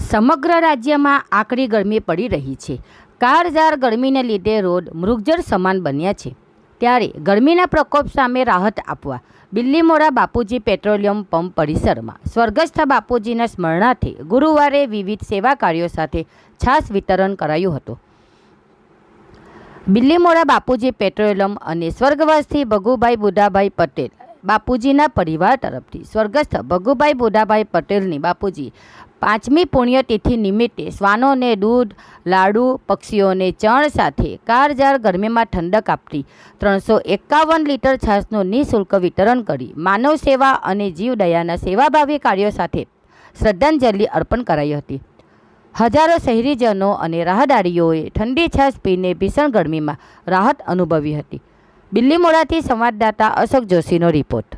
સમગ્ર રાજ્યમાં આકરી ગરમી પડી રહી છે। કાળઝાળ ગરમીને લીધે રોડ મૃગજળ સમાન બન્યા છે। ત્યારે ગરમીના પ્રકોપ સામે રાહત આપવા બિલ્લીમોરા બાપુજી પેટ્રોલિયમ પંપ પરિસરમાં સ્વર્ગસ્થ બાપુજીના સ્મરણાર્થે ગુરુવારે વિવિધ સેવા કાર્યો સાથે છાશ વિતરણ કરાયું હતું। બિલ્લીમોરા બાપુજી પેટ્રોલિયમ અને સ્વર્ગવાસી ભગુભાઈ બુધાભાઈ પટેલ બાપુજીના પરિવાર તરફથી સ્વર્ગસ્થ ભગુભાઈ બુધાભાઈ પટેલની બાપુજી 5મી પુણ્યતિથિ નિમિત્તે શ્વાનોને દૂધ, લાડુ, પક્ષીઓને ચણ સાથે કાળઝાળ ગરમીમાં ઠંડક આપતી 351 લીટર છાશનું નિઃશુલ્ક વિતરણ કરી માનવ સેવા અને જીવદયાના સેવાભાવી કાર્યો સાથે શ્રદ્ધાંજલિ અર્પણ કરાઈ હતી। હજારો શહેરીજનો અને રાહદારીઓએ ઠંડી છાશ પીને ભીષણ ગરમીમાં રાહત અનુભવી હતી। બિલ્લીમોરાથી સંવાદદાતા અશોક જોશીનો રિપોર્ટ।